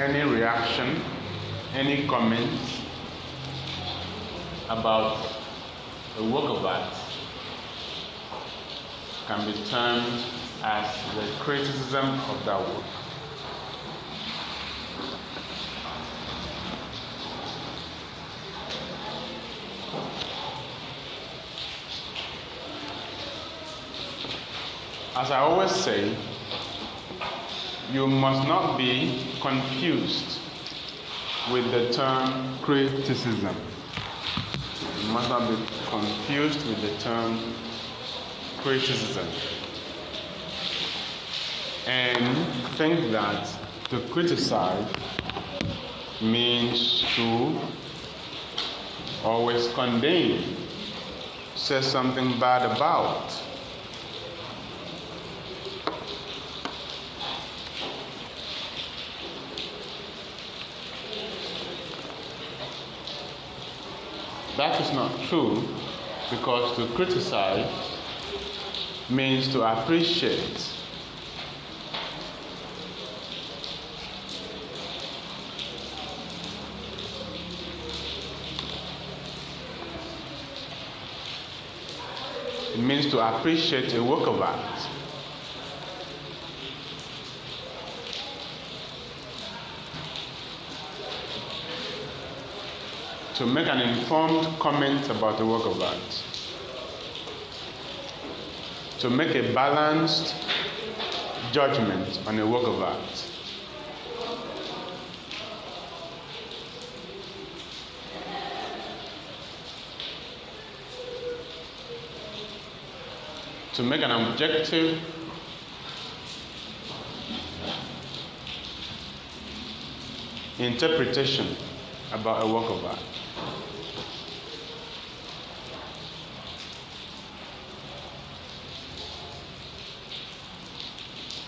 any reaction, any comments about a work of art can be termed as the criticism of that work. As I always say, you must not be confused with the term criticism. You must not be confused with the term criticism and think that to criticize means to always condemn, say something bad about. That is not true, because to criticize means to appreciate. It means to appreciate a work of art. To make an informed comment about the work of art. To make a balanced judgment on a work of art. To make an objective interpretation about a work of art.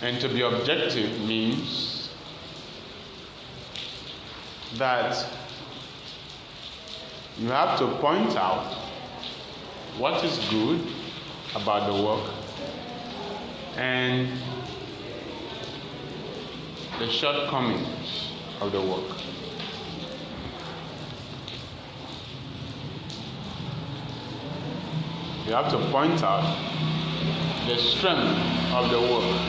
And to be objective means that you have to point out what is good about the work and the shortcomings of the work. You have to point out the strength of the work.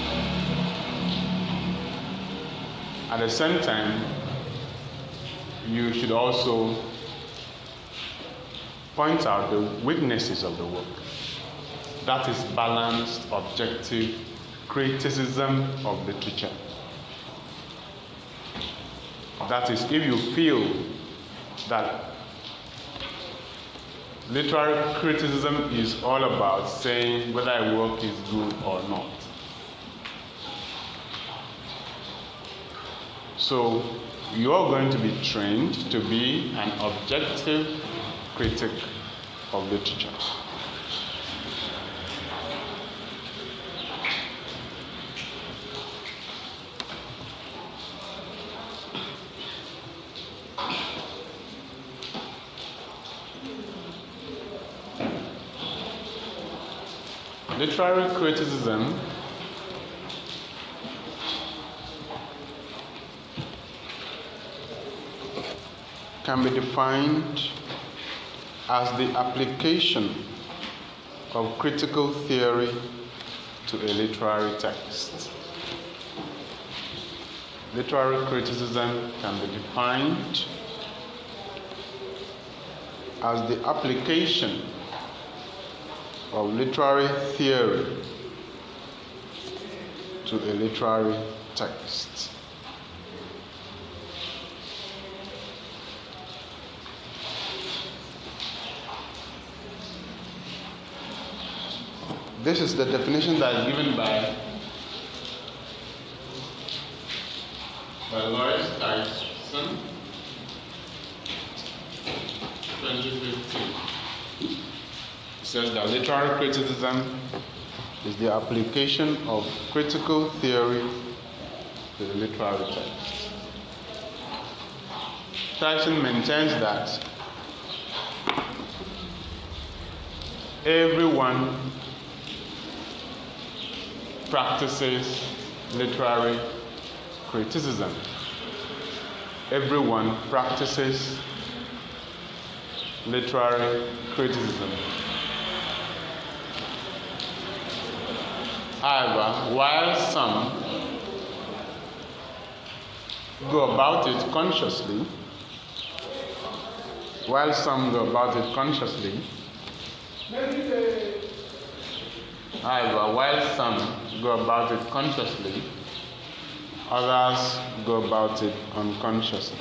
At the same time, you should also point out the weaknesses of the work. That is balanced, objective criticism of literature. That is, if you feel that literary criticism is all about saying whether a work is good or not. So you're going to be trained to be an objective critic of literature. Literary criticism can be defined as the application of critical theory to a literary text. Literary criticism can be defined as the application of literary theory to a literary text. This is the definition that is given by Lois Tyson, 2015. It says that literary criticism is the application of critical theory to the literary text. Tyson maintains that everyone practices literary criticism. everyone practices literary criticism. However, while some go about it consciously, others go about it unconsciously.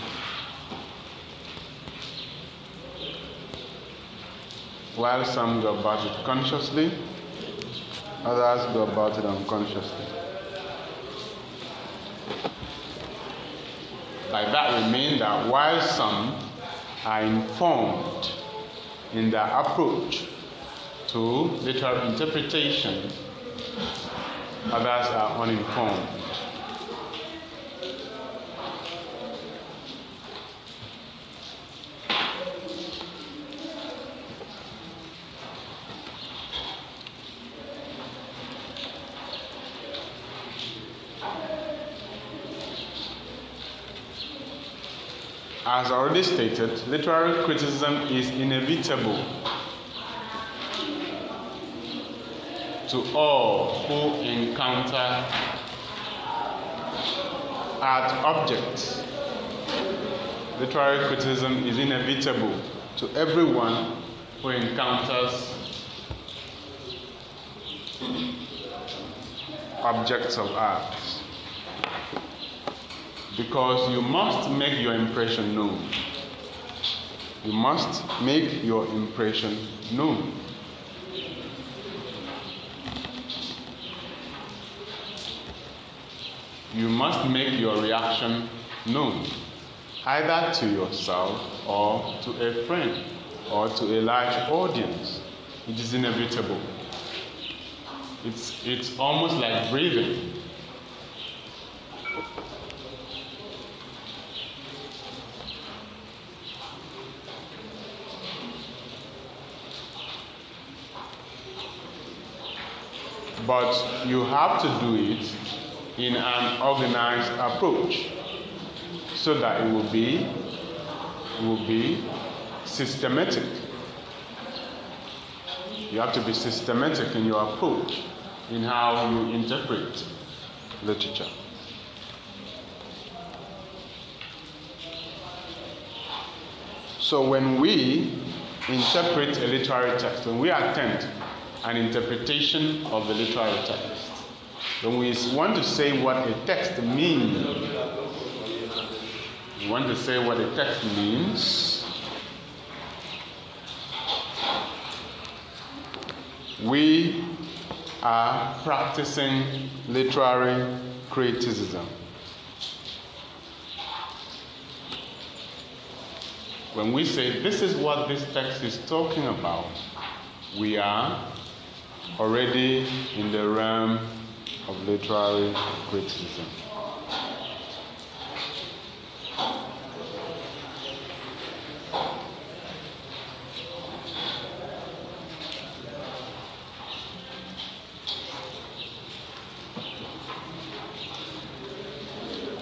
While some go about it consciously, others go about it unconsciously. By that we mean that while some are informed in their approach to literary interpretation, others are uninformed. As already stated, literary criticism is inevitable to all who encounter art objects. Literary criticism is inevitable to everyone who encounters objects of art. Because you must make your impression known. You must make your impression known. You must make your reaction known, either to yourself or to a friend or to a large audience. It is inevitable. It's almost like breathing. But you have to do it in an organized approach so that it will be systematic. You have to be systematic in your approach in how you interpret literature. So when we interpret a literary text, when we attempt an interpretation of the literary text, when we want to say what a text means, we are practicing literary criticism. When we say this is what this text is talking about, we are already in the realm of literary criticism.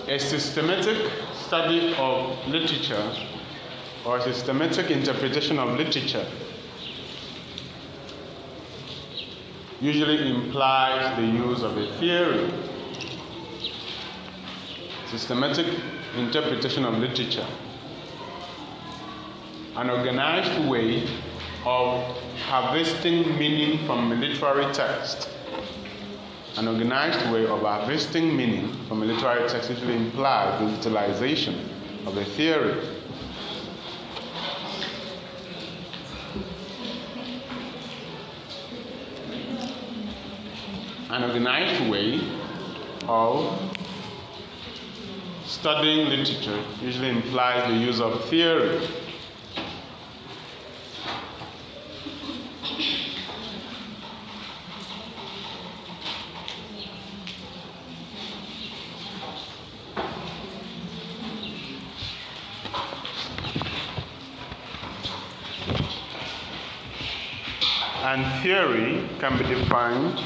A systematic study of literature or a systematic interpretation of literature usually implies the use of a theory. Systematic interpretation of literature, an organized way of harvesting meaning from a literary text. An organized way of harvesting meaning from a literary text usually implies the utilization of a theory. An organized way of studying literature usually implies the use of theory. And theory can be defined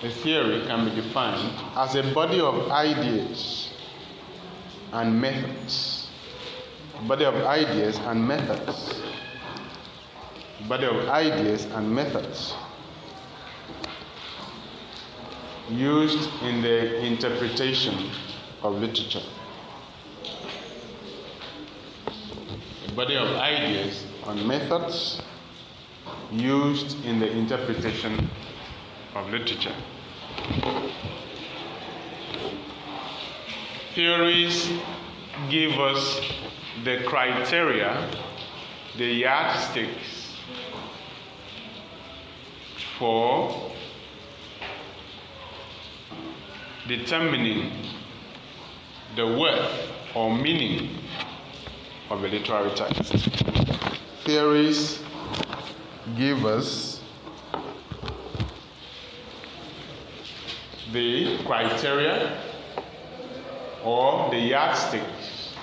A theory can be defined as a body of ideas and methods. A body of ideas and methods. A body of ideas and methods used in the interpretation of literature. A body of ideas and methods used in the interpretation of literature. Theories give us the criteria, the yardsticks for determining the worth or meaning of a literary text. Theories give us the criteria or the yardsticks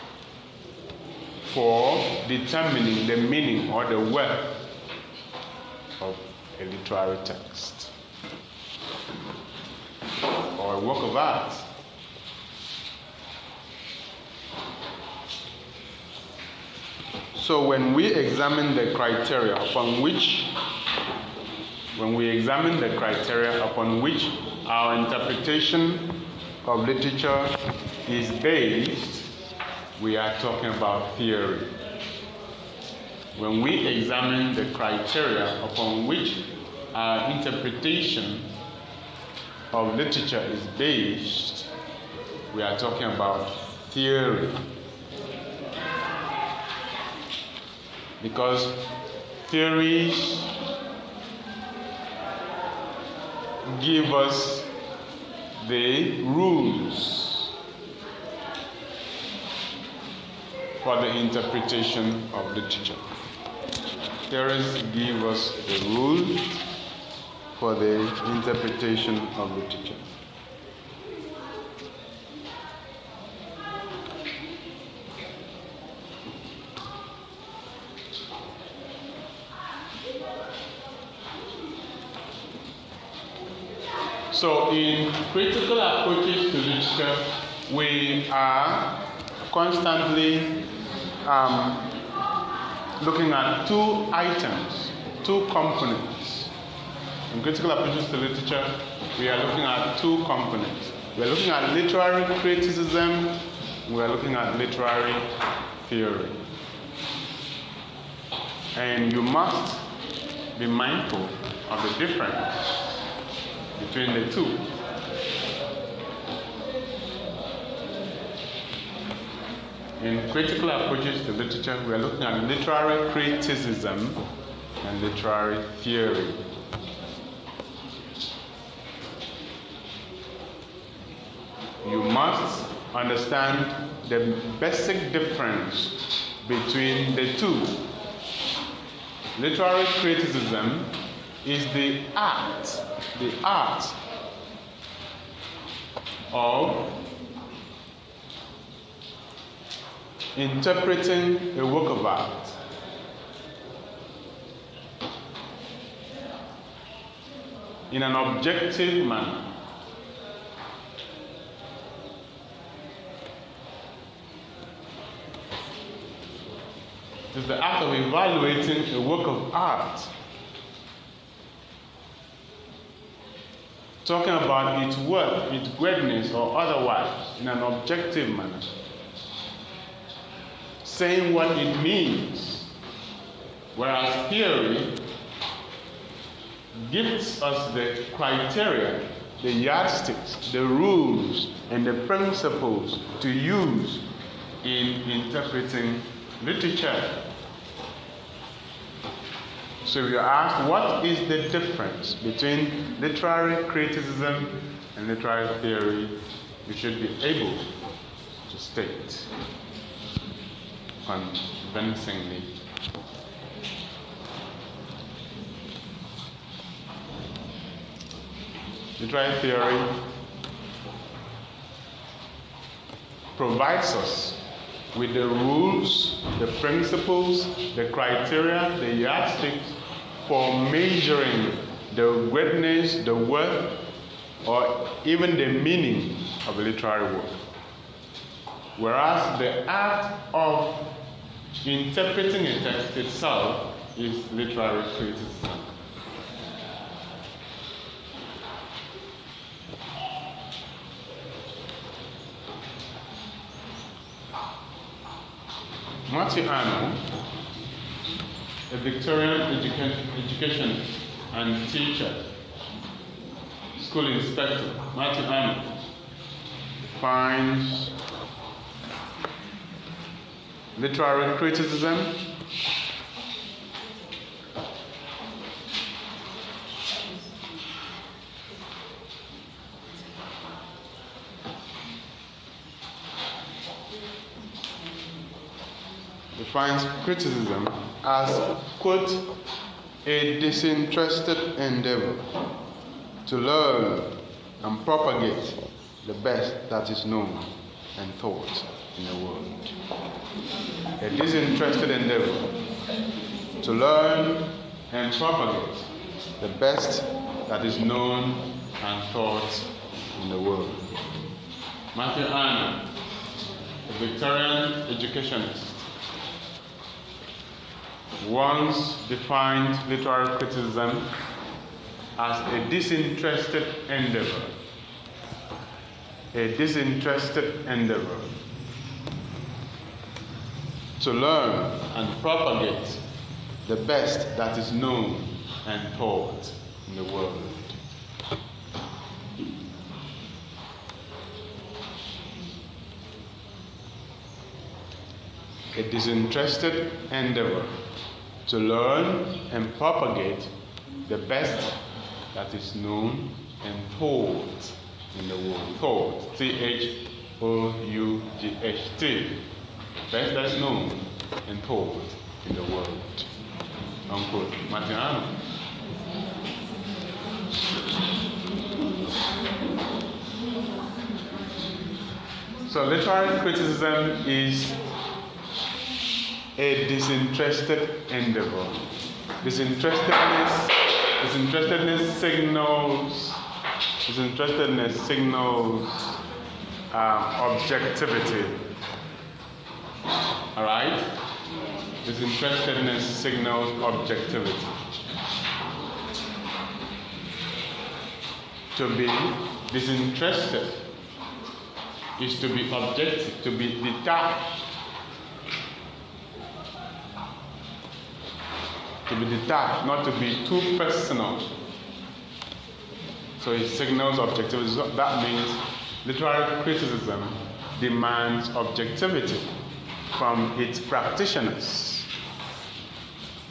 for determining the meaning or the worth of a literary text or a work of art. So when we examine the criteria upon which our interpretation of literature is based, we are talking about theory. When we examine the criteria upon which our interpretation of literature is based, we are talking about theory. Because theories give us the rules for the interpretation of literature. Theories give us the rules for the interpretation of literature. So in critical approaches to literature, we are constantly looking at two items, two components. In critical approaches to literature, we are looking at two components. We are looking at literary criticism, we are looking at literary theory. And you must be mindful of the difference between the two. In critical approaches to literature, we are looking at literary criticism and literary theory. You must understand the basic difference between the two. Literary criticism is the art of interpreting a work of art in an objective manner. It's the act of evaluating a work of art, talking about its worth, its greatness, or otherwise in an objective manner, saying what it means, whereas theory gives us the criteria, the yardsticks, the rules, and the principles to use in interpreting literature. So we are asked, what is the difference between literary criticism and literary theory? We should be able to state convincingly. Literary theory provides us with the rules, the principles, the criteria, the yardsticks for measuring the greatness, the worth, or even the meaning of a literary work. Whereas the act of interpreting a text itself is literary criticism. Matthew Arnold, a Victorian educationist and teacher, school inspector, Matthew Arnold, finds literary criticism defines criticism as, quote, a disinterested endeavor to learn and propagate the best that is known and thought in the world. A disinterested endeavor to learn and propagate the best that is known and thought in the world. Matthew Arnold, a Victorian educationist, once defined literary criticism as a disinterested endeavor. A disinterested endeavor to learn and propagate the best that is known and taught in the world. A disinterested endeavor to learn and propagate the best that is known and taught in the world. Taught, T-H-O-U-G-H-T. Best that's known and taught in the world. Unquote. Matthew Arnold. So literary criticism is a disinterested endeavor. Disinterestedness signals objectivity. All right? Disinterestedness signals objectivity. To be disinterested is to be objective, to be detached. To be detached, not to be too personal. So it signals objectivity. So that means literary criticism demands objectivity from its practitioners.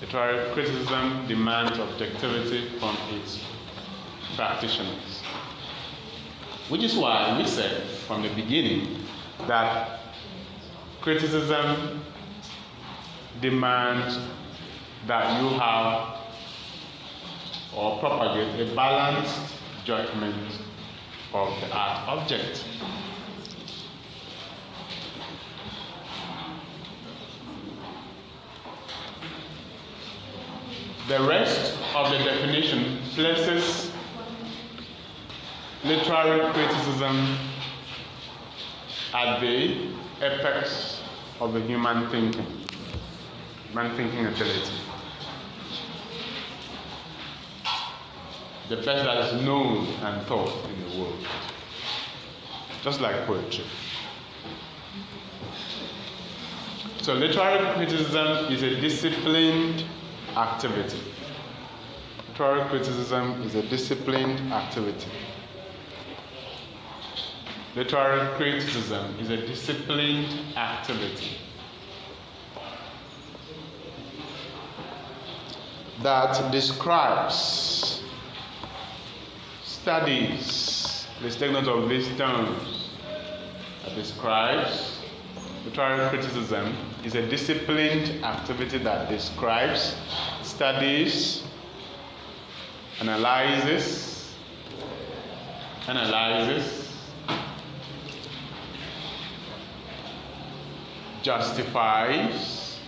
Literary criticism demands objectivity from its practitioners. Which is why we said from the beginning that criticism demands that you have or propagate a balanced judgment of the art object. The rest of the definition places literary criticism at the apex of the human thinking ability. The best that is known and taught in the world. Just like poetry. So literary criticism is a disciplined activity. Literary criticism is a disciplined activity. Literary criticism is a disciplined activity that describes, studies, let's take note of these terms, that describes. Literary criticism is a disciplined activity that describes, studies, analyzes, justifies,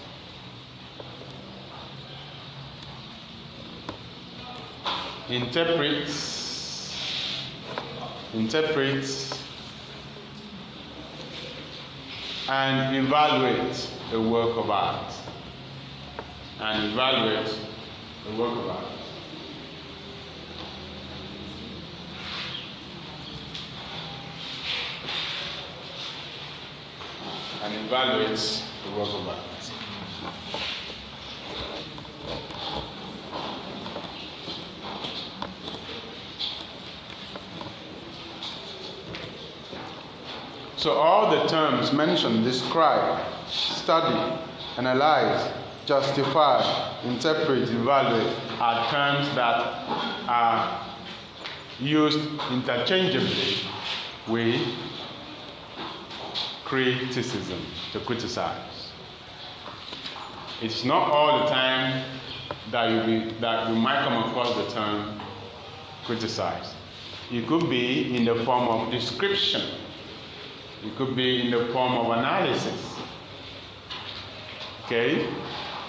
interprets, interpret, and evaluate a work of art. And evaluate a work of art. And evaluate the work of art. So all the terms mentioned: describe, study, analyze, justify, interpret, evaluate, are terms that are used interchangeably with criticism, to criticize. It's not all the time that you might come across the term criticize. It could be in the form of description. It could be in the form of analysis. Okay?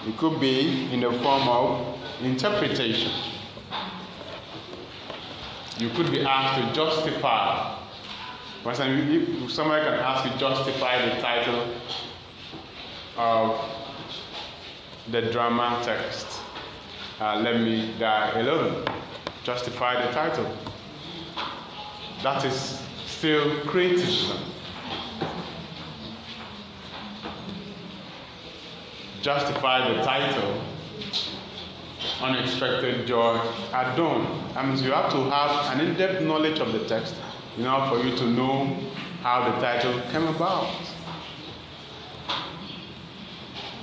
It could be in the form of interpretation. You could be asked to justify. For example, if somebody can ask you to justify the title of the drama text, Let Me Die Alone. Justify the title. That is still criticism. Justify the title, Unexpected Joy at Dawn. That means you have to have an in-depth knowledge of the text in order for you to know how the title came about.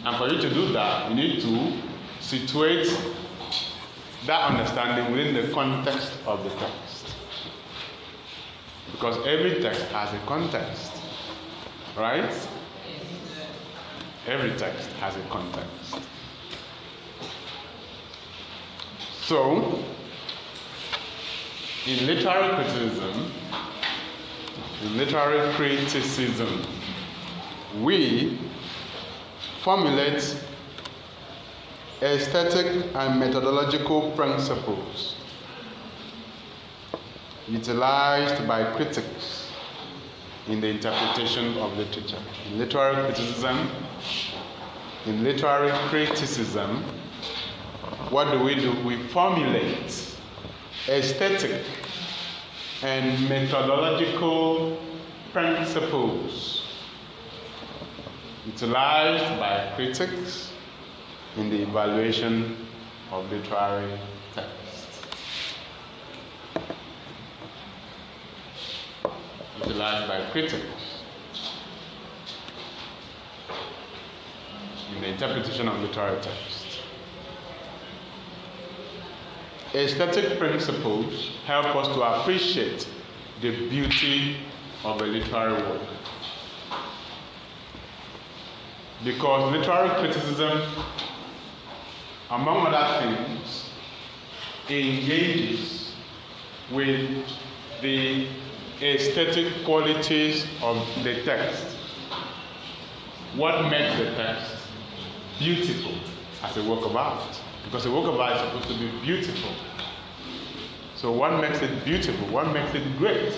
And for you to do that, you need to situate that understanding within the context of the text. Because every text has a context, right? Every text has a context. So, in literary criticism, we formulate aesthetic and methodological principles utilized by critics in the interpretation of literature. In literary criticism, what do? We formulate aesthetic and methodological principles utilized by critics in the evaluation of literary text. Utilized by critics in the interpretation of literary text. Aesthetic principles help us to appreciate the beauty of a literary work. Because literary criticism, among other things, engages with the aesthetic qualities of the text. What makes the text beautiful as a work of art? Because a work of art is supposed to be beautiful. So what makes it beautiful? What makes it great?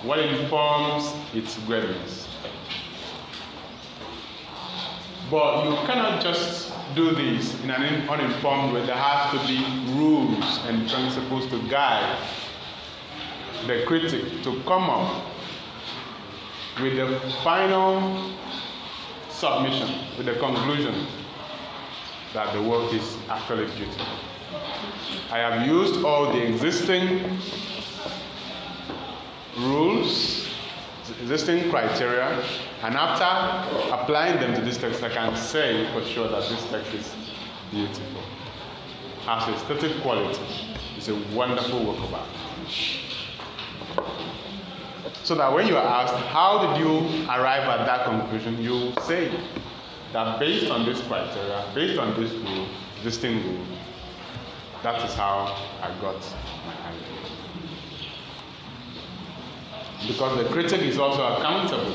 What informs its greatness? But you cannot just do this in an uninformed way. There has to be rules and principles to guide the critic to come up with the final submission, with the conclusion that the work is actually beautiful. I have used all the existing rules, existing criteria, and after applying them to this text, I can say for sure that this text is beautiful. Has aesthetic quality. It's a wonderful work of art. So that when you are asked, how did you arrive at that conclusion, you say that based on this criteria, based on this rule, existing rule, that is how I got my idea. Because the critic is also accountable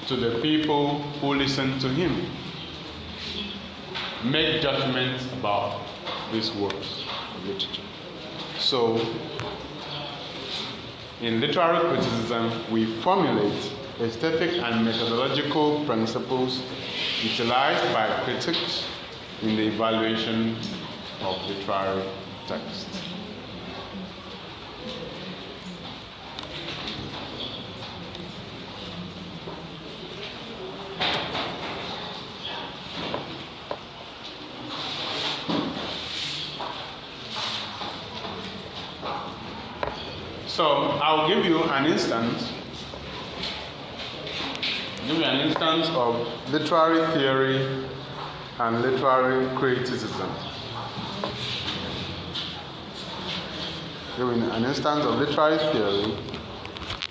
to the people who listen to him. Make judgments about these works of literature. So, In literary criticism, we formulate aesthetic and methodological principles utilized by critics in the evaluation of literary text. So I'll give you an instance. Of literary theory and literary criticism. Give you an instance of literary theory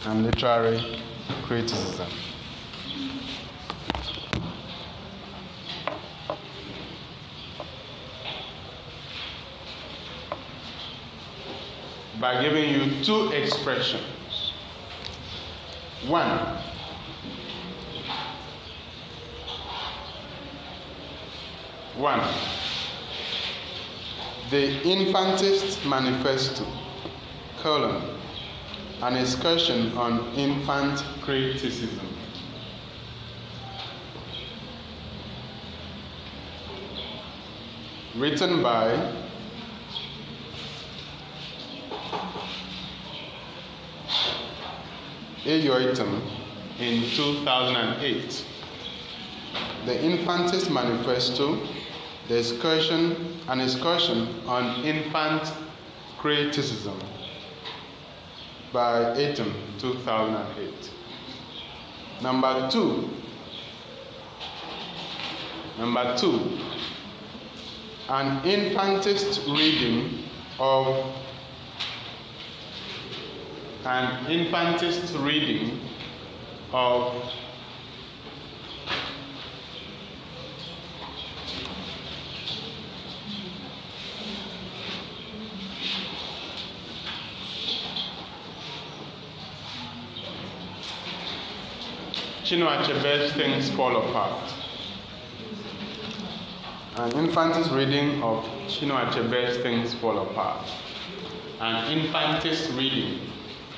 and literary criticism. By giving you two expressions. One, the Infantist Manifesto, an excursion on infant criticism. Written by Ayoitem in 2008. The Infantist Manifesto, an excursion on infant criticism by Ayoitem, 2008. Number two, an infantist reading of Chinua Achebe's Things Fall Apart. An infantist reading of Chinua Achebe's Things Fall Apart. An infantist reading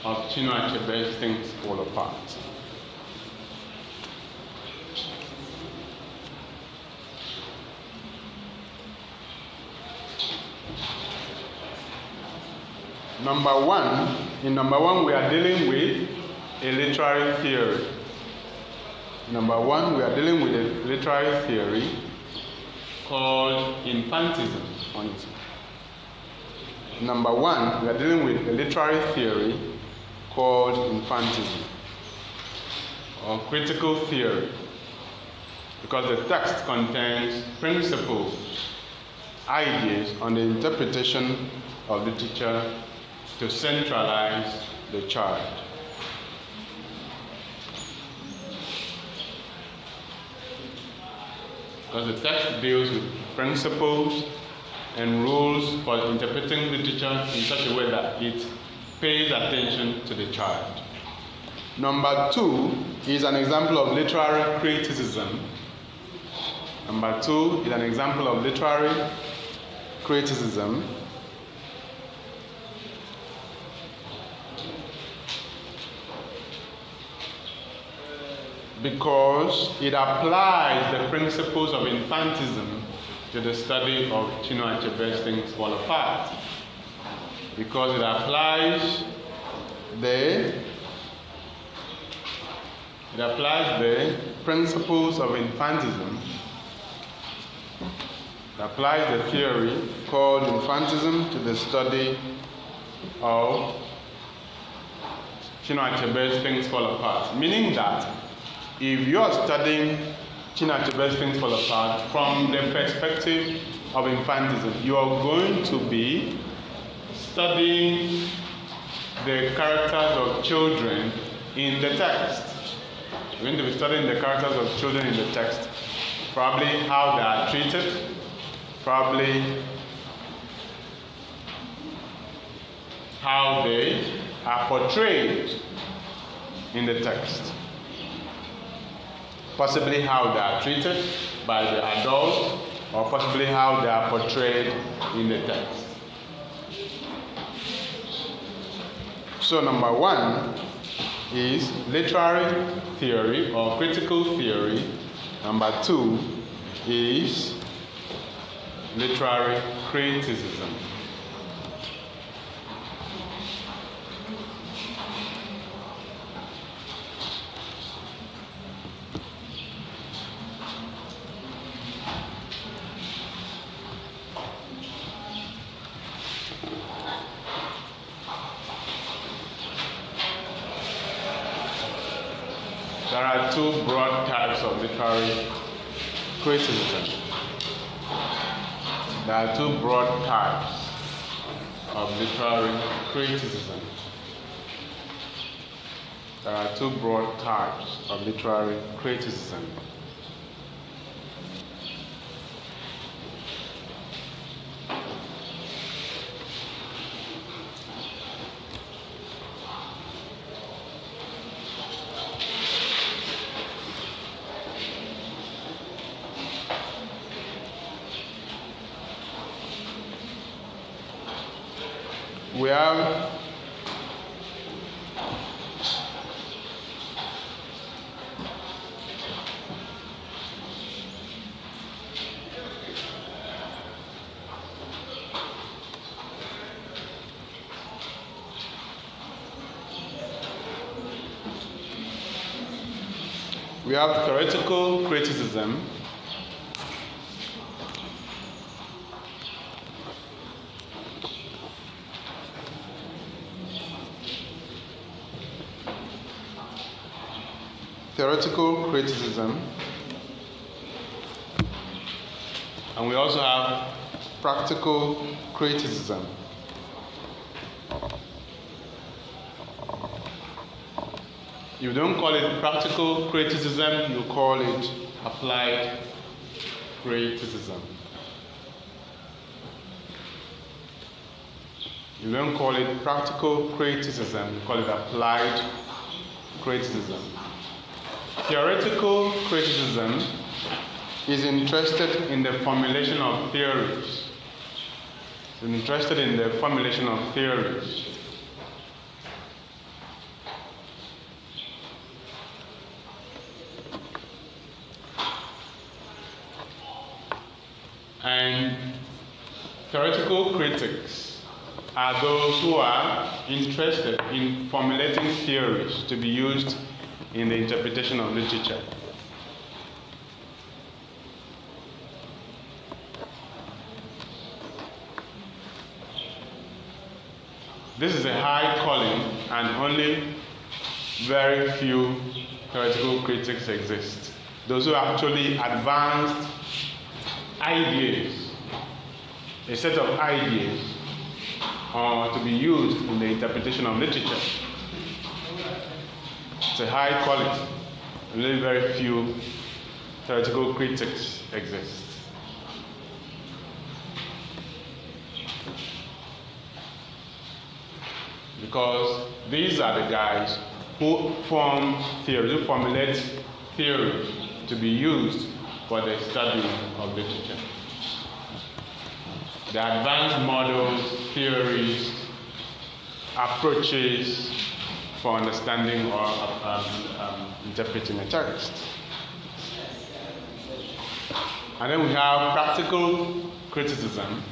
of Chinua Achebe's Things Fall Apart. In number one, we are dealing with a literary theory. Called infantism. Number one, we are dealing with a literary theory called infantism or critical theory, because the text contains principles, ideas on the interpretation of literature to centralize the child. Because the text deals with principles and rules for interpreting literature in such a way that it pays attention to the child. Number two is an example of literary criticism. Because it applies the principles of infantism to the study of Chinua Achebe's Things Fall Apart. Because it applies the principles of infantism. It applies the theory called infantism to the study of Chinua Achebe's Things Fall Apart. Meaning that if you are studying Chinua Achebe's Things Fall Apart from the perspective of infantism, you are going to be studying the characters of children in the text. You're going to be studying the characters of children in the text, probably how they are treated, probably how they are portrayed in the text. Possibly how they are treated by the adults, or possibly how they are portrayed in the text. So number one is literary theory or critical theory. Number two is literary criticism. There are two broad types of literary criticism. There are two broad types of literary criticism. There are two broad types of literary criticism. We have theoretical criticism, and we also have practical criticism. You don't call it practical criticism, you call it applied criticism. You don't call it practical criticism, you call it applied criticism. Theoretical criticism is interested in the formulation of theories. It's interested in the formulation of theories. And theoretical critics are those who are interested in formulating theories to be used in the interpretation of literature. This is a high calling, and only very few theoretical critics exist. Those who actually advanced ideas, a set of ideas, to be used in the interpretation of literature. It's a high quality. Only very few theoretical critics exist. Because these are the guys who form theories, who formulate theories to be used for the study of literature. The advanced models, theories, approaches for understanding or interpreting a text. And then we have practical criticism.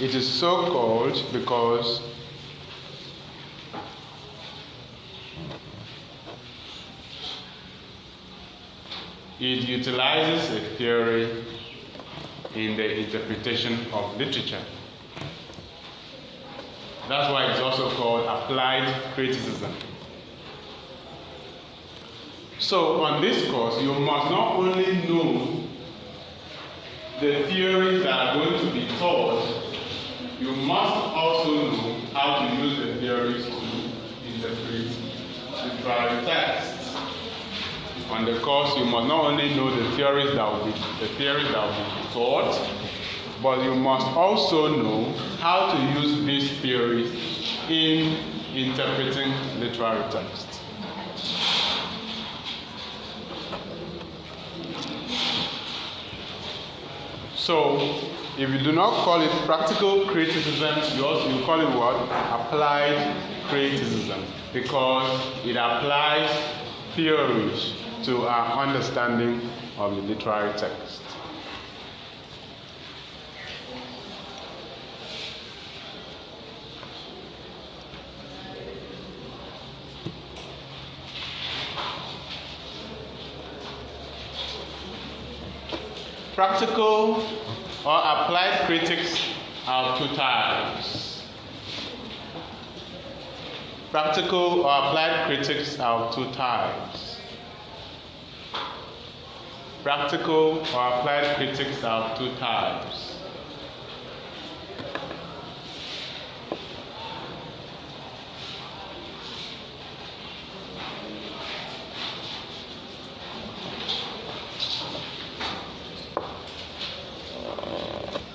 It is so called because it utilizes a theory in the interpretation of literature. That's why it's also called applied criticism. So on this course, you must not only know the theories that are going to be taught, you must also know how to use the theories to interpret literary texts. On the course, you must not only know the theories that will be taught, but you must also know how to use these theories in interpreting literary texts. So, If you do not call it practical criticism, you call it what? Applied criticism, because it applies theories to our understanding of the literary text. Practical or applied critics are two types. Practical or applied critics are two types. Practical or applied critics are two types.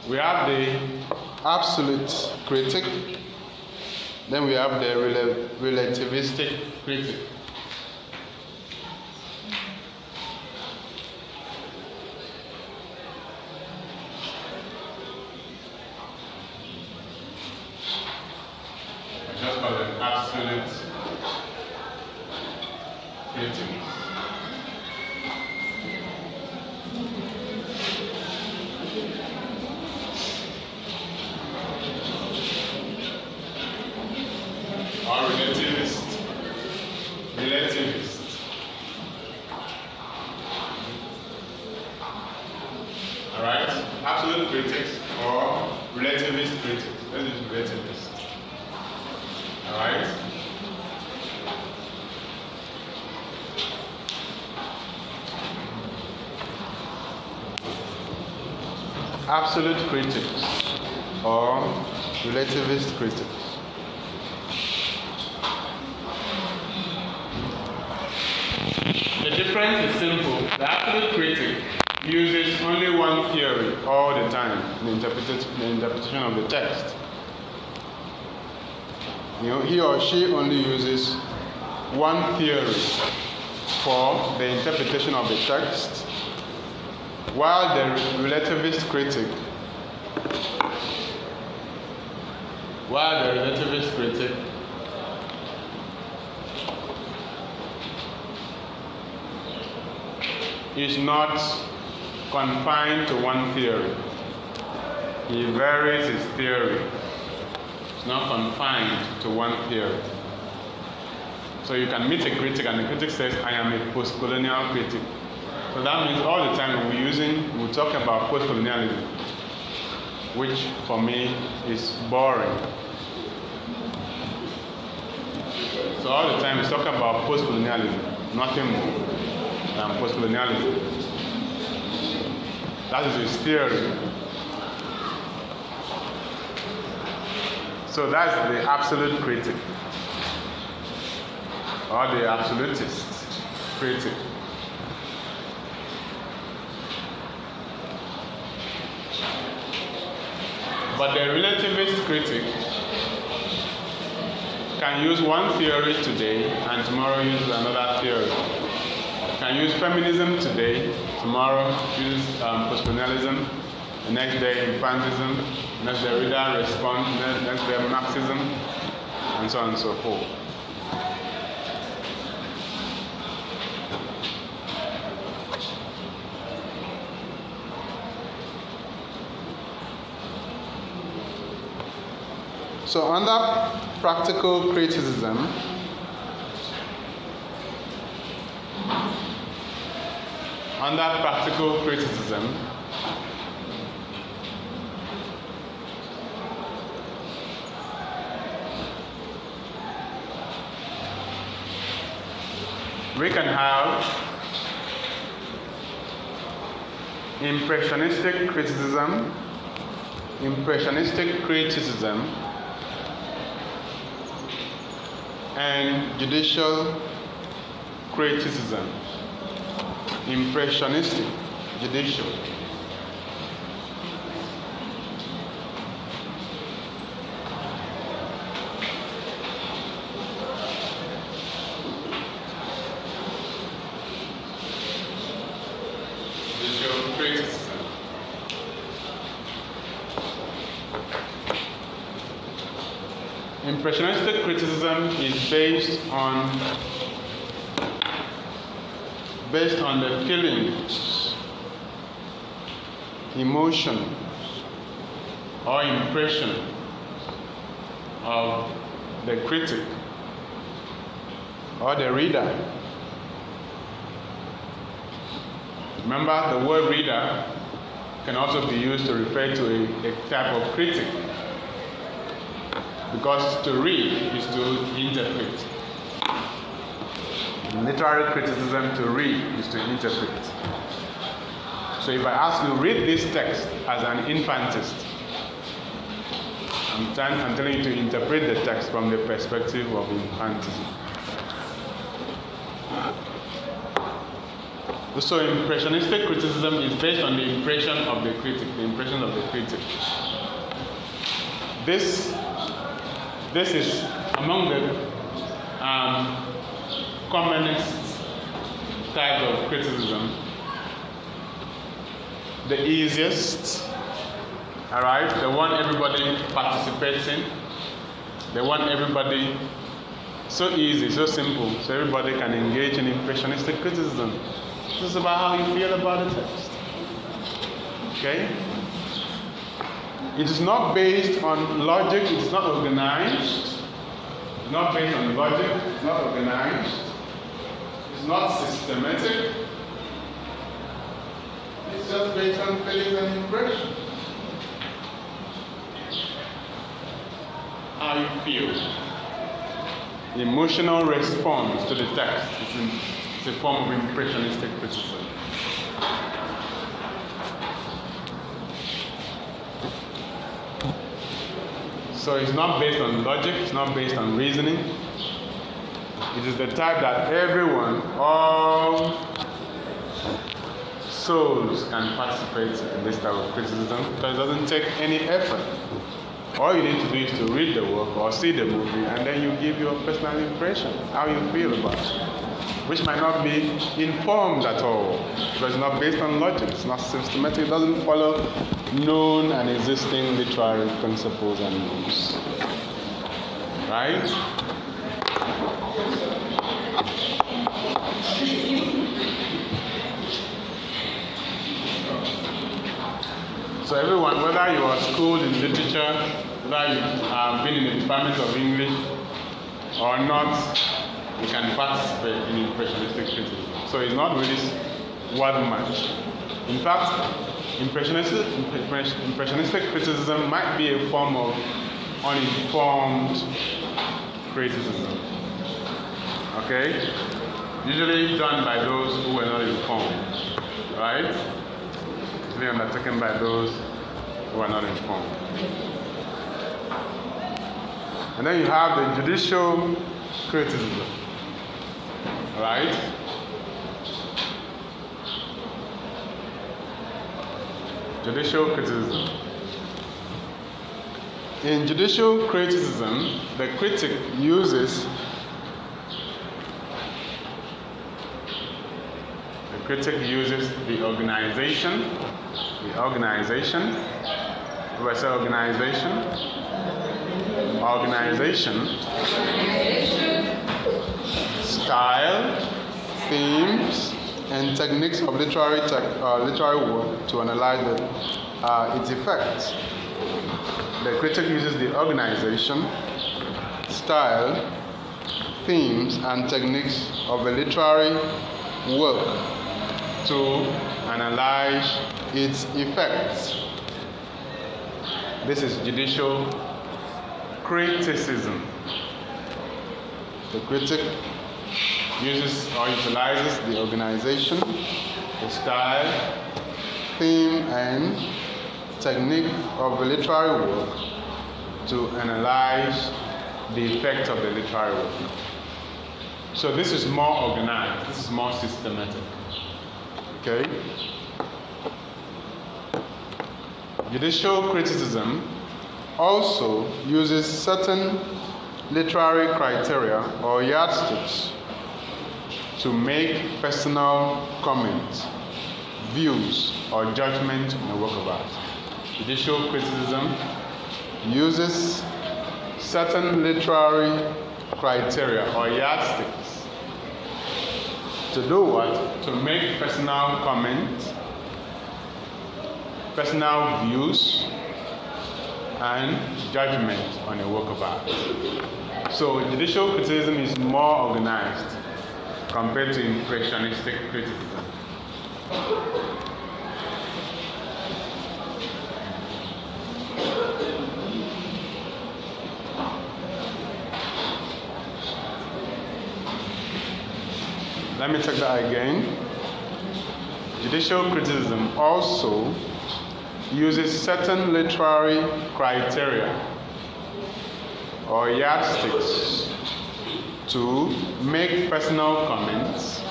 We have the absolute critic, then we have the relativistic critic. I just call them absolute critics. Or relativist. Alright? Absolute critics or relativist critics. Let's use relativist. Alright? Absolute critics or relativist critics. The difference is simple. The absolute critic uses only one theory all the time in the interpretation of the text. He or she only uses one theory for the interpretation of the text, while the relativist critic is not confined to one theory. He varies his theory. It's not confined to one theory. So you can meet a critic and the critic says, I am a post-colonial critic. So that means all the time we talk about post-colonialism, which for me is boring. So all the time we talk about post-colonialism, nothing more than post-colonialism. That is his theory. So that's the absolute critic, or the absolutist critic. But the relativist critic can use one theory today and tomorrow use another theory. Can use feminism today, tomorrow use postcolonialism, the next day infantism, next day reader response, next day Marxism, and so on and so forth. So under practical criticism, we can have impressionistic criticism, and judicial criticism. Impressionistic, judicial. Judicial criticism. Impressionistic criticism is based on the feelings, emotion, or impression of the critic or the reader. Remember, the word reader can also be used to refer to a type of critic, because to read is to interpret. In literary criticism, to read is to interpret. So if I ask you, read this text as an infantist, I'm telling you to interpret the text from the perspective of infantism. So impressionistic criticism is based on the impression of the critic, This is among the commonest type of criticism, the easiest, all right, the one everybody participates in, the one everybody, so easy, so simple, so everybody can engage in impressionistic criticism. This is about how you feel about the text. Okay? It is not based on logic, it is not organized. It's not based on logic, it's not organized. It's not systematic. It's just based on feelings and impression. How you feel. The emotional response to the text. It's a form of impressionistic criticism. So it's not based on logic, it's not based on reasoning. It is the type that everyone, all souls can participate in this type of criticism, because it doesn't take any effort. All you need to do is to read the work or see the movie, and then you give your personal impression, how you feel about it, which might not be informed at all, because it's not based on logic, it's not systematic, it doesn't follow known and existing literary principles and rules. Right? So everyone, whether you are schooled in literature, whether you have been in the Department of English or not, you can participate in impressionistic criticism. So it's not really worth much. In fact, impressionistic criticism might be a form of uninformed criticism. Okay? Usually done by those who were not informed. Right? Usually undertaken by those who are not informed. And then you have the judicial criticism. Right? Judicial criticism. In judicial criticism, the critic uses the organization. If I say organization, style, themes, and techniques of literary work to analyze its effects. The critic uses the organization, style, themes, and techniques of a literary work to analyze its effects. This is judicial criticism. The critic uses or utilizes the organization, the style, theme, and technique of the literary work to analyze the effect of the literary work. So this is more organized, this is more systematic. Okay? Judicial criticism also uses certain literary criteria or yardsticks to make personal comments, views, or judgment on a work of art. Judicial criticism uses certain literary criteria or yardsticks. To do what? To make personal comments, personal views, and judgment on a work of art. So judicial criticism is more organized compared to impressionistic criticism. Let me check that again. Judicial criticism also uses certain literary criteria or yardsticks to make personal comments,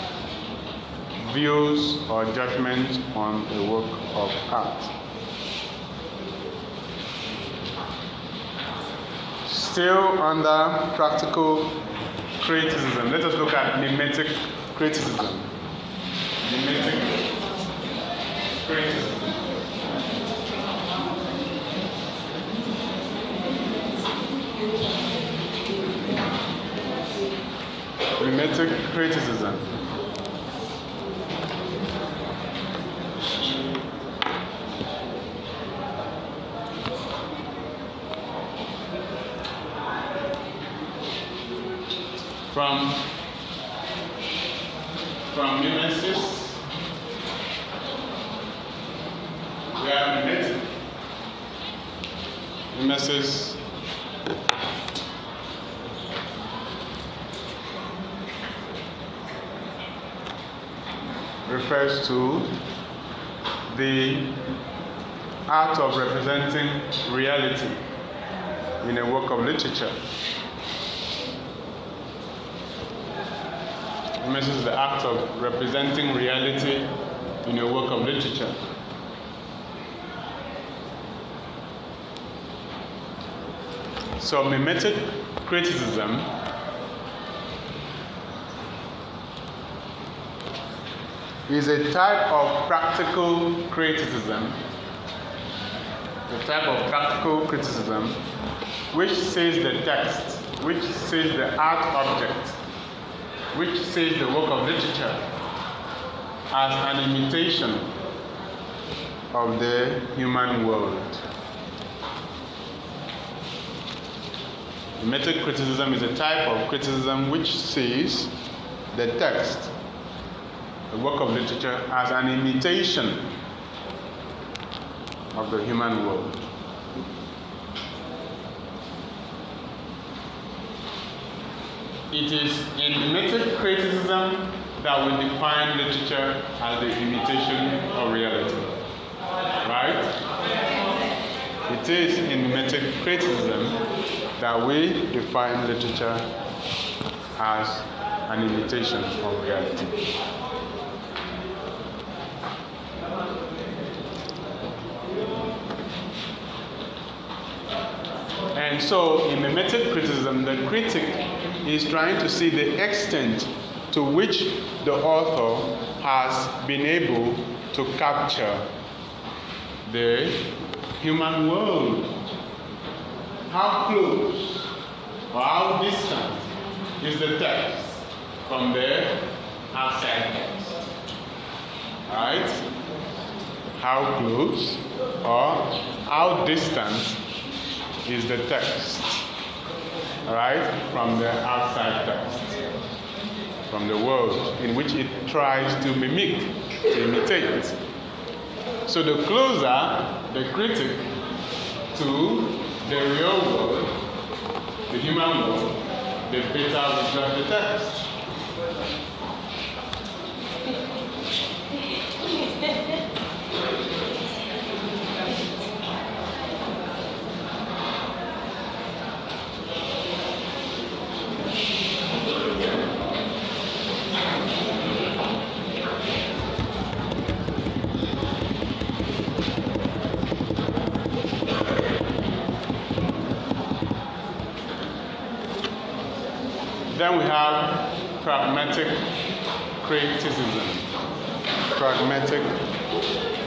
views, or judgments on a work of art. Still under practical criticism, let us look at mimetic criticism. Mimetic criticism. Mimetic criticism. From mimesis, we have mimetic. Mimesis refers to the art of representing reality in a work of literature. Mimesis is the act of representing reality in a work of literature. So mimetic criticism is a type of practical criticism, which sees the text, which sees the art object, which sees the work of literature as an imitation of the human world. Mimetic criticism is a type of criticism which sees the text, the work of literature, as an imitation of the human world. It is in mimetic criticism that we define literature as the imitation of reality. Right? It is in mimetic criticism that we define literature as an imitation of reality. And so, in mimetic criticism, the critic is trying to see the extent to which the author has been able to capture the human world. How close or how distant is the text from the outside text? Right? How close or how distant is the text, right, from the outside text, from the world in which it tries to mimic, to imitate. So the closer the critic to the real world, the human world, the better we judge the text. Then we have pragmatic criticism. Pragmatic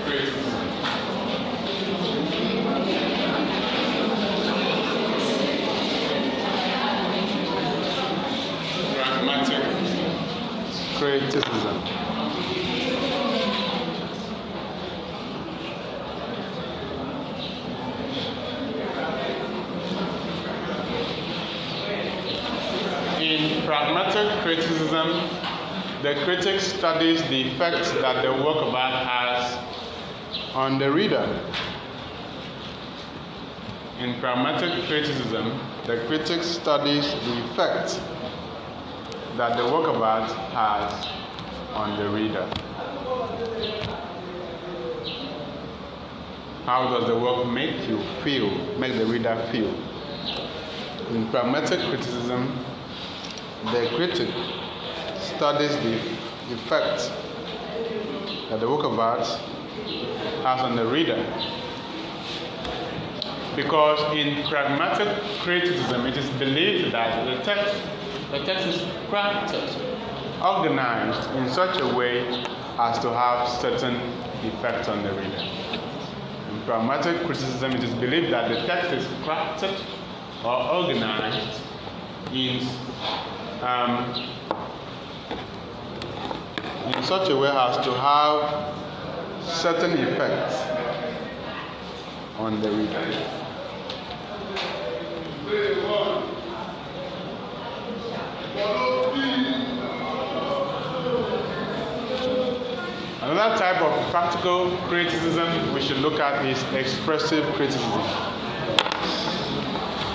criticism. criticism. In pragmatic criticism, the critic studies the effect that the work of art has on the reader. In pragmatic criticism, the critic studies the effect that the work of art has on the reader. How does the work make the reader feel? In pragmatic criticism, the critic studies the effect that the work of art has on the reader. Because in pragmatic criticism, it is believed that the text is crafted, organized in such a way as to have certain effect on the reader. In pragmatic criticism, it is believed that the text is crafted or organized in such a way as to have certain effects on the reader. Another type of practical criticism we should look at is expressive criticism.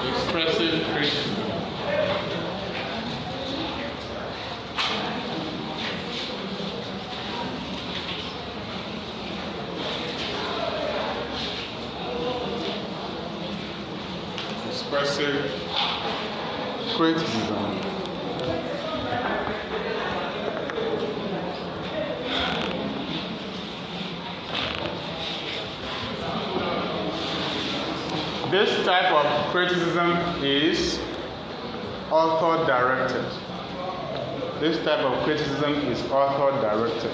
Expressive criticism. Expressive criticism. This type of criticism is author-directed. This type of criticism is author-directed.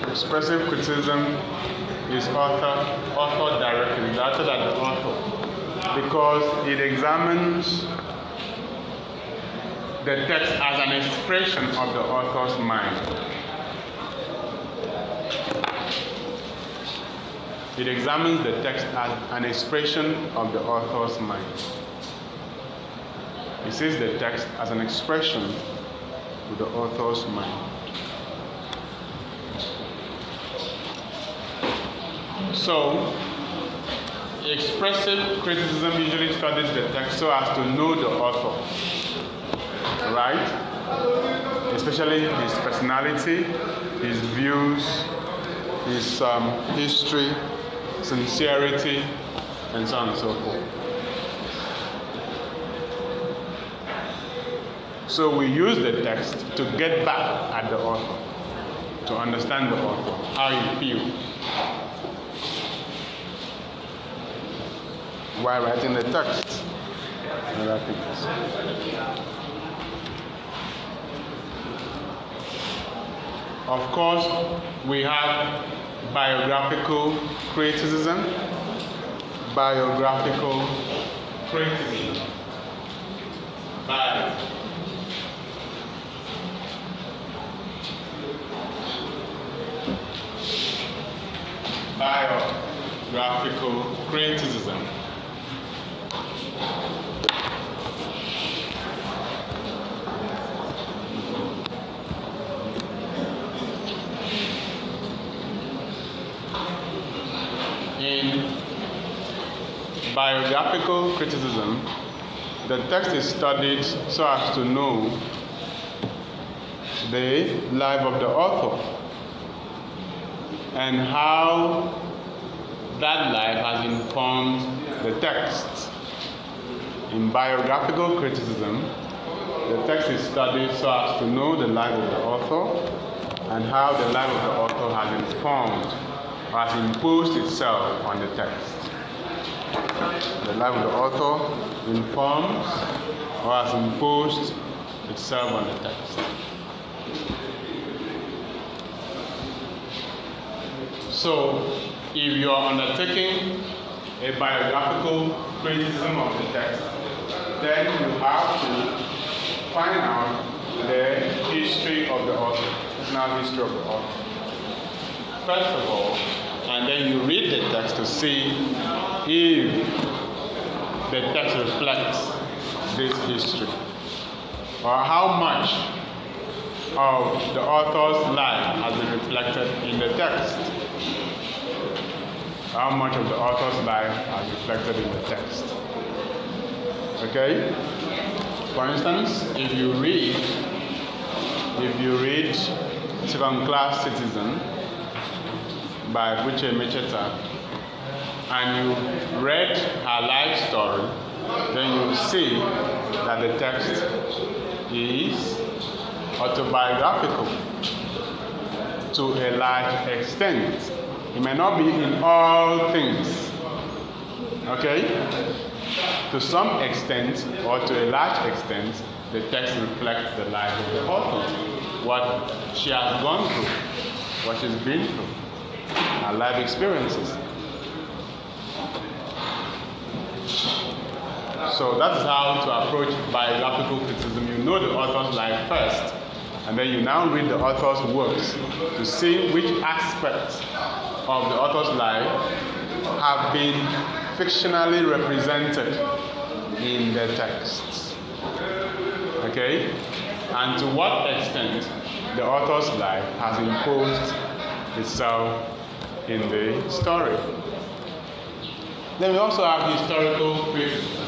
Expressive criticism is author-directed, directed at the author, because it examines the text as an expression of the author's mind. It examines the text as an expression of the author's mind. It sees the text as an expression of the author's mind. So, expressive criticism usually studies the text so as to know the author, right? Especially his personality, his views, his history, sincerity, and so on and so forth. So we use the text to get back at the author, to understand the author, how he feels while writing the text and other things. Of course, we have biographical criticism. Biographical criticism. Biographical criticism. In biographical criticism, the text is studied so as to know the life of the author and how that life has informed the text. In biographical criticism, the text is studied so as to know the life of the author and how the life of the author has informed or has imposed itself on the text. The life of the author informs or has imposed itself on the text. So, if you are undertaking a biographical criticism of the text, then you have to find out the history of the author, personal history of the author. First of all, and then you read the text to see if the text reflects this history, or how much of the author's life has been reflected in the text. How much of the author's life has reflected in the text. Okay? For instance, if you read Second Class Citizen by Buche Mecheta, and you read her life story, then you see that the text is autobiographical to a large extent. It may not be in all things, okay? To some extent, or to a large extent, the text reflects the life of the author, what she has gone through, what she's been through, her life experiences. So that's how to approach biographical criticism. You know the author's life first, and then you now read the author's works to see which aspects of the author's life have been fictionally represented in the texts. Okay? And to what extent the author's life has imposed itself in the story. Then we also have historical criticism.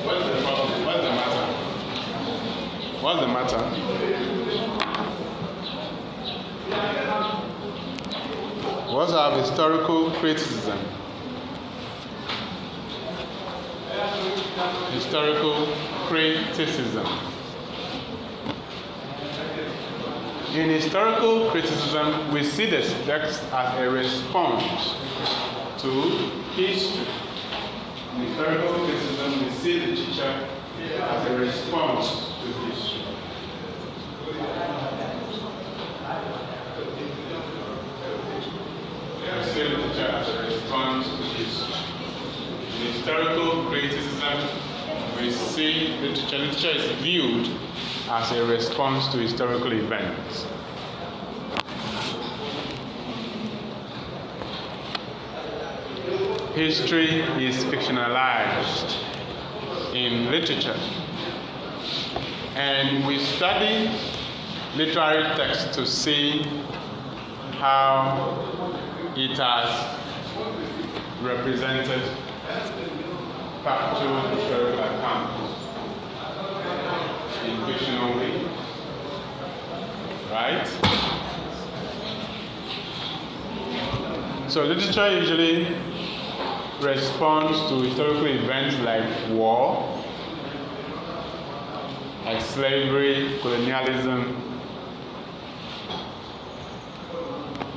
What's the problem? What's the matter? What's the matter? We also have historical criticism. Historical criticism. In historical criticism, we see the text as a response to history. In historical criticism, we see the teacher as a response to history. We see the teacher as a response to history. In historical criticism, we see the teacher is viewed as a response to historical events. History is fictionalized in literature, and we study literary text to see how it has represented factual historical accounts in fictional way, right? So literature usually responds to historical events like war, like slavery, colonialism,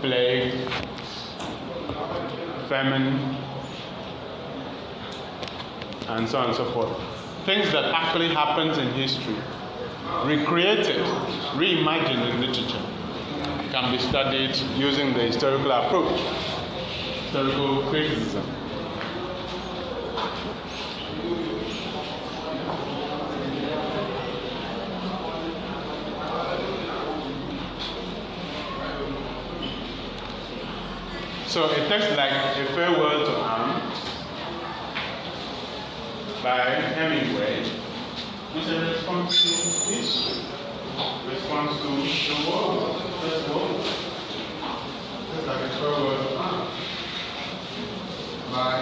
plague, famine, and so on and so forth. Things that actually happened in history, recreated, reimagined in literature, can be studied using the historical approach, historical criticism. So a text like A Farewell to Arms by Hemingway is a response to history, response to the world, First World War. Just like A Farewell to Arms by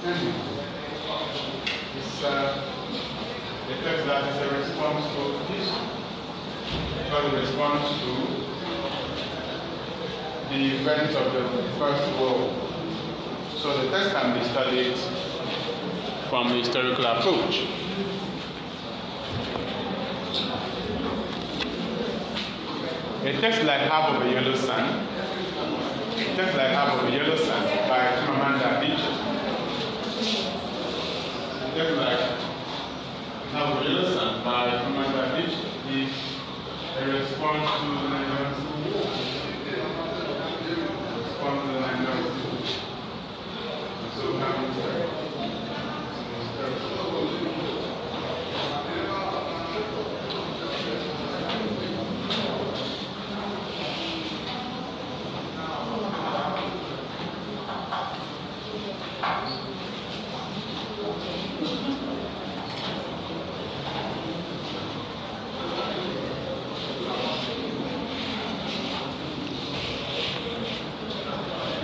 Hemingway. It's a text that is a response to history, but a response to the events of the First World War. So the text can be studied from a historical approach. A text like Half of a Yellow Sun, by Chimamanda Adichie. A text like Half of a Yellow Sun by Chimamanda Adichie is a response to the Nigerian Civil War.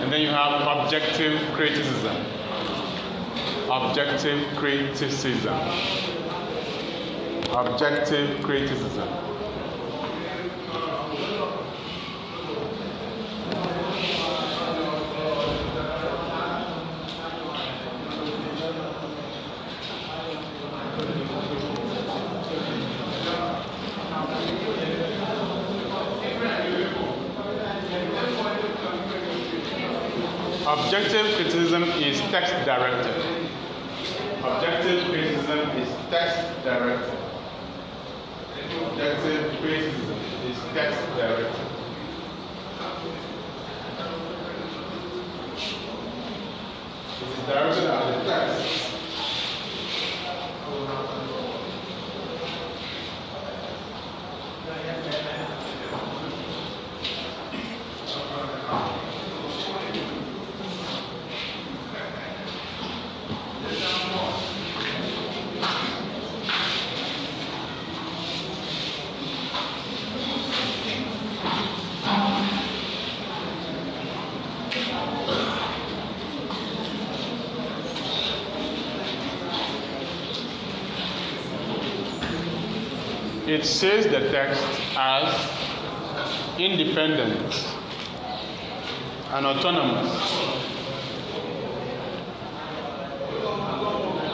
And then you have objective criticism. Objective criticism. Objective criticism. Objective criticism is text-directed. Objective criticism is text-directed. Objective criticism is text-directed. It is directed at the text. It says the text as independent and autonomous.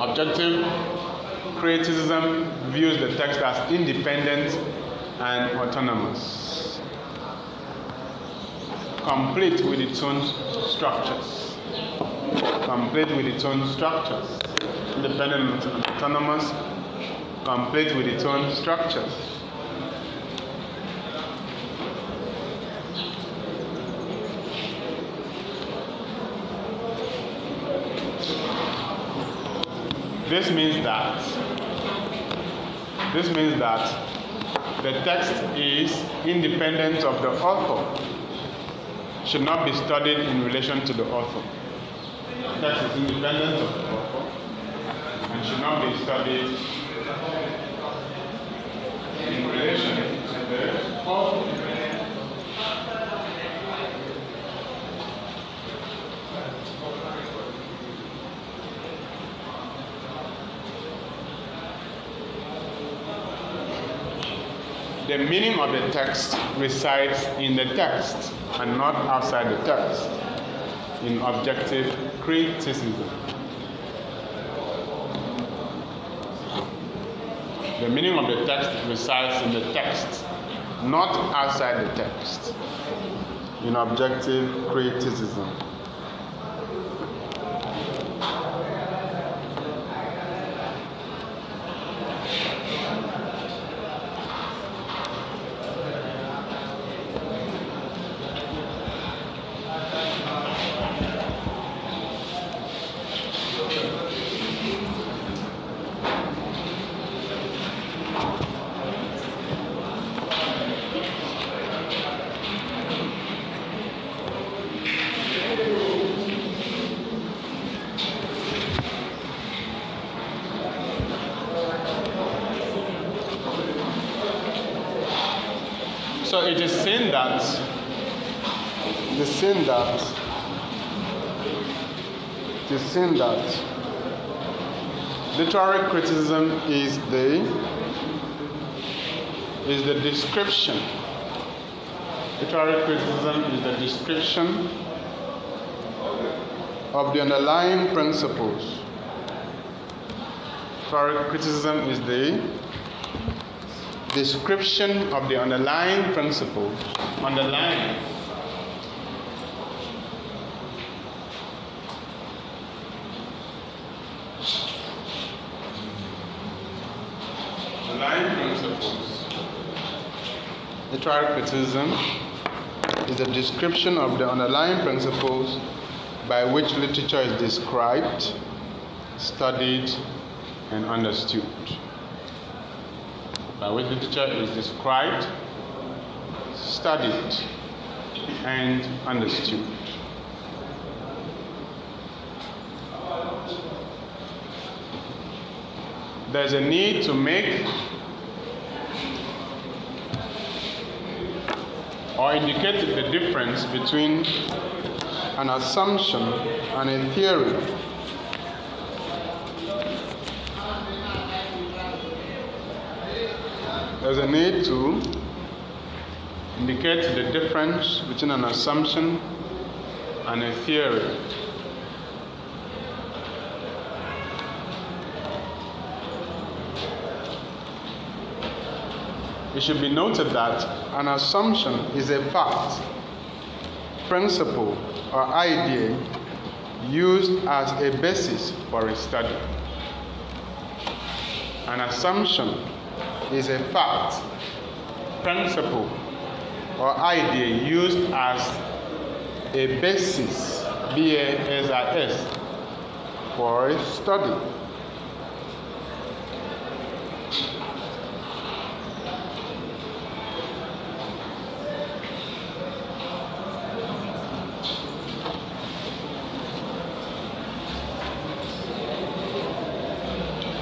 Objective criticism views the text as independent and autonomous, complete with its own structures. Complete with its own structures. Independent and autonomous, complete with its own structures. This means that the text is independent of the author, should not be studied in relation to the author. The text is independent of the author and should not be studied in relation to the author. The meaning of the text resides in the text and not outside the text in objective criticism. The meaning of the text resides in the text, not outside the text in objective criticism. So it is saying that literary criticism is the description. Literary criticism is the description of the underlying principles. Literary criticism is the description of the underlying principles, underlying principles. Literary criticism is the description of the underlying principles by which literature is described, studied, and understood. By which literature is described, studied, and understood. there's a need to make or indicate the difference between an assumption and a theory. There's a need to indicate the difference between an assumption and a theory. It should be noted that an assumption is a fact, principle, or idea used as a basis for a study. An assumption is a fact, principle, or idea used as a basis, B-A-S-I-S, for a study.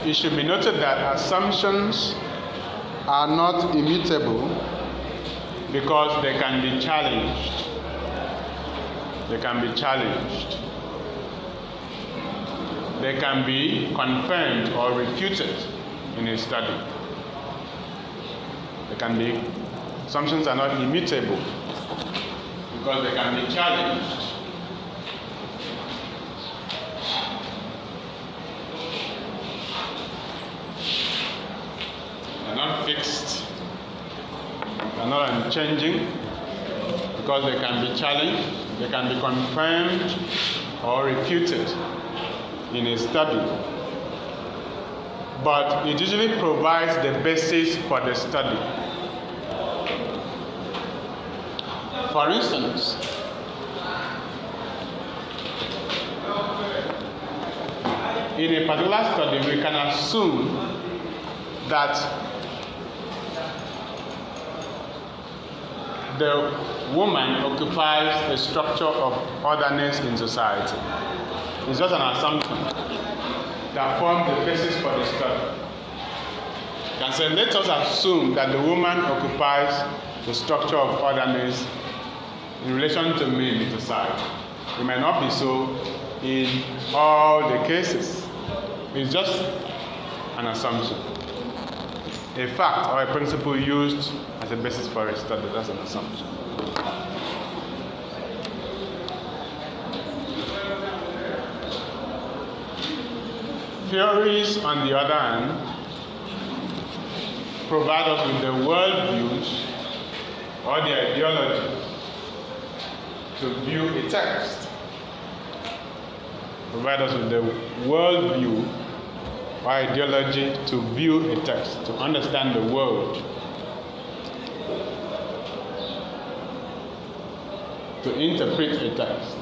It should be noted that assumptions are not immutable because they can be challenged. They can be challenged. They can be confirmed or refuted in a study. Assumptions are not immutable because they can be challenged. Not fixed, they're not unchanging because they can be challenged, they can be confirmed or refuted in a study. But it usually provides the basis for the study. For instance, in a particular study, we can assume that the woman occupies a structure of otherness in society. It's just an assumption that forms the basis for the study. You can say, let us assume that the woman occupies the structure of otherness in relation to men in society. It may not be so in all the cases. It's just an assumption. A fact or a principle used as a basis for a study, that's an assumption. Theories, on the other hand, provide us with the worldviews or the ideology to view a text. Provide us with the worldview or ideology to view a text, to understand the world, to interpret a text.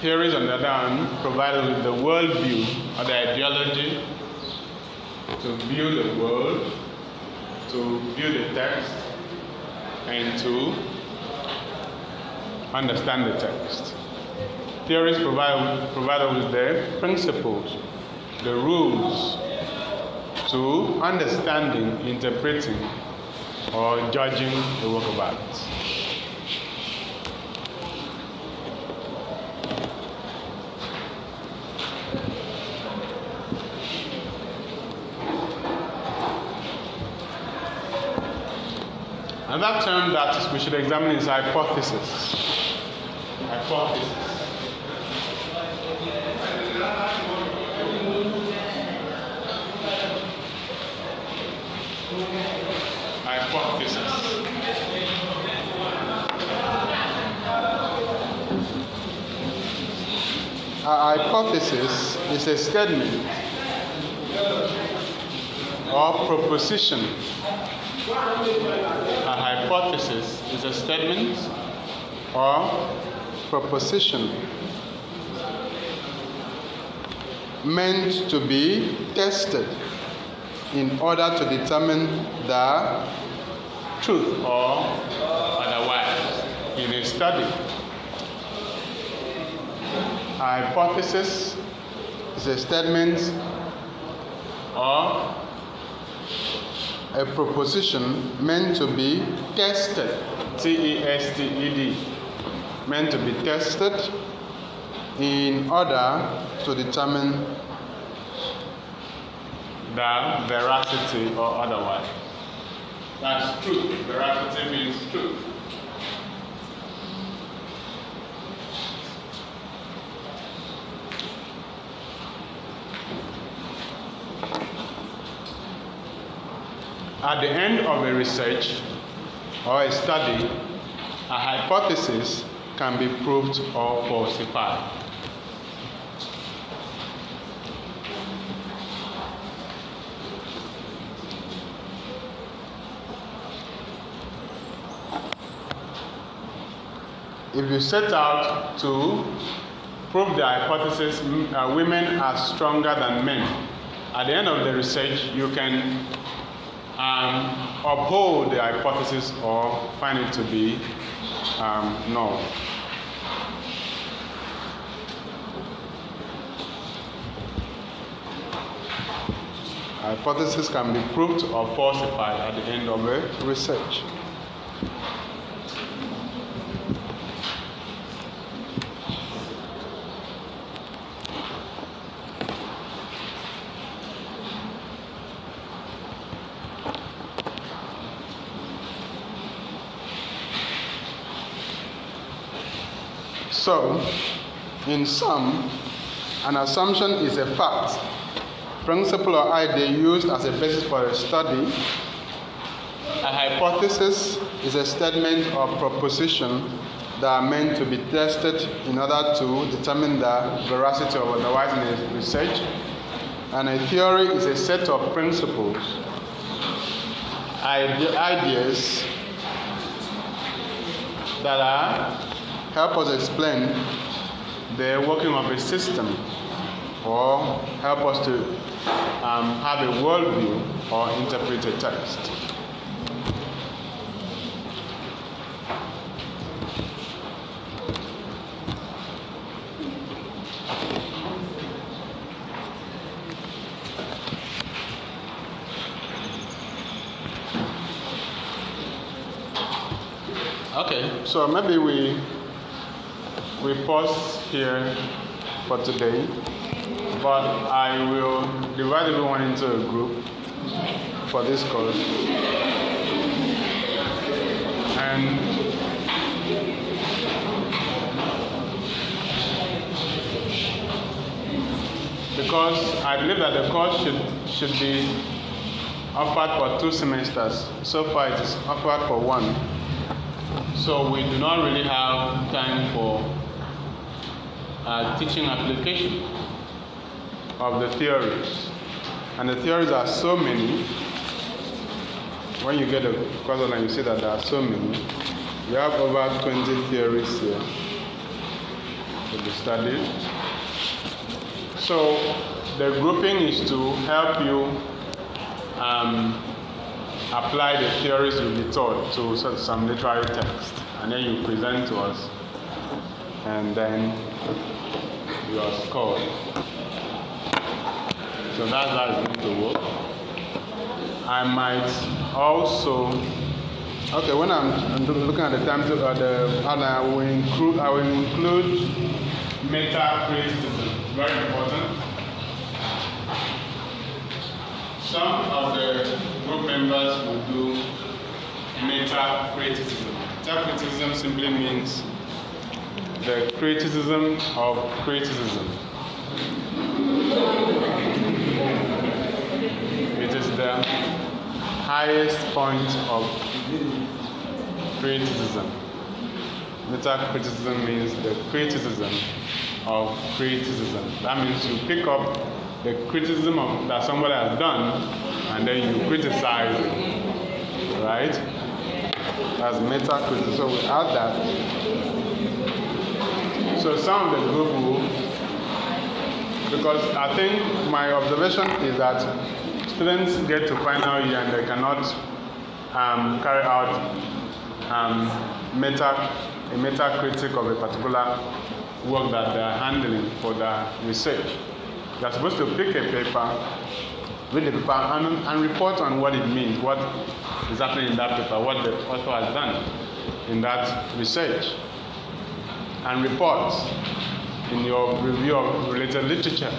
Theories, on the other hand, provide us with the worldview or the ideology to view the world, to view the text, and to understand the text. Theories provide us with the principles, the rules to understanding, interpreting, or judging the work of art. Another term that we should examine is hypothesis. Hypothesis. Hypothesis. A hypothesis is a statement or proposition. A hypothesis is a statement or proposition meant to be tested in order to determine the truth or otherwise in a study. A hypothesis is a statement or a proposition meant to be tested, T-E-S-T-E-D, meant to be tested in order to determine the veracity or otherwise. That's truth. Veracity means truth. At the end of a research or a study, a hypothesis can be proved or falsified. If you set out to prove the hypothesis women are stronger than men, at the end of the research you can uphold the hypothesis or find it to be null. Hypothesis can be proved or falsified at the end of a research. So, in sum, an assumption is a fact, principle or idea used as a basis for a study. A hypothesis is a statement or proposition that are meant to be tested in order to determine the veracity of otherwise in a research. And a theory is a set of principles, ideas that help us explain the working of a system or help us to have a worldview or interpret a text. Okay, so maybe we pause here for today, but I will divide everyone into a group for this course. And because I believe that the course should be offered for 2 semesters. So far it is offered for 1. So we do not really have time for teaching application of the theories. And the theories are so many. When you get a course online, you see that there are so many. We have over 20 theories here to be studied. So the grouping is to help you apply the theories you'll be taught to some literary text, and then you present to us, and then you are scored. So that's how it's going to work. I might also, okay, when I'm looking at the time, I will include meta-criticism. Very important. Some of the group members will do meta-criticism. Meta-criticism simply means the criticism of criticism. It is the highest point of criticism. Meta-criticism means the criticism of criticism. That means you pick up the criticism that somebody has done, and then you criticize it, right? That's meta-criticism. So we add that. So some of the group will, because I think my observation is that students get to final year and they cannot carry out a meta-critic of a particular work that they are handling for their research. They are supposed to pick a paper, read the paper, and report on what it means, what is happening in that paper, what the author has done in that research, and report in your review of related literature.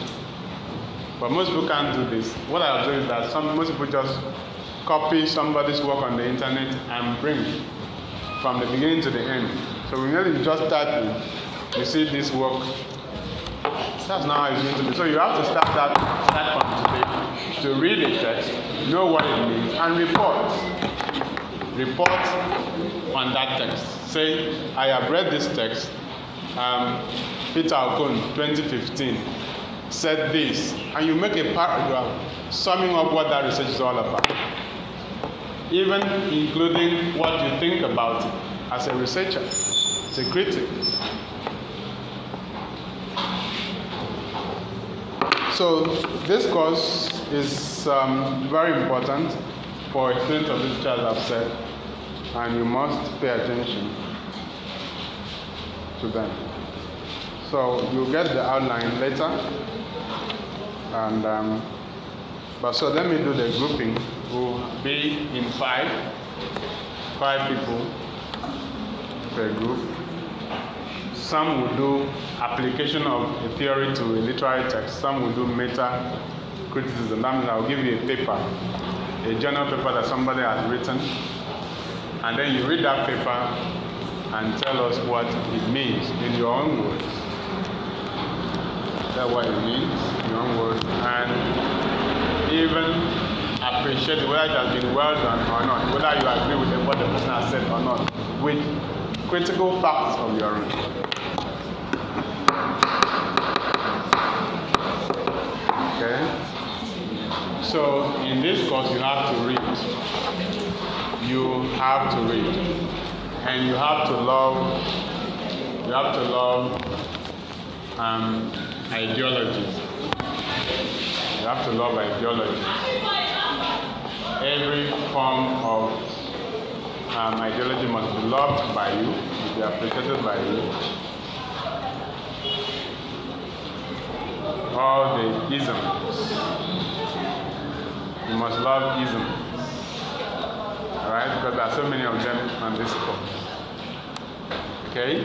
But most people can't do this. What I observe is that most people just copy somebody's work on the internet and bring it from the beginning to the end. So when you just start, you see this work. That's not how it's going to be. So you have to start from today to read the text, know what it means, and report. Report on that text. Say, I have read this text. Peter Okon, 2015, said this, and you make a paragraph summing up what that research is all about, even including what you think about it as a researcher, as a critic. So this course is very important for a student of literature, as I've said, and you must pay attention to them. So you'll get the outline later, and but so let me do the grouping. We'll be in five people per group. Some will do application of a theory to a literary text. Some will do meta criticism. That means I'll give you a paper, a journal paper that somebody has written, and then you read that paper and tell us what it means in your own words. Tell what it means in your own words, and even appreciate whether it has been well done or not, whether you agree with what the person has said or not, with critical facts of your own. Okay? So in this course you have to read. You have to read. And you have to love ideologies. You have to love ideologies. Every form of ideology must be loved by you, be appreciated by you. All the isms. You must love isms. Alright, because there are so many of them on this course. Okay?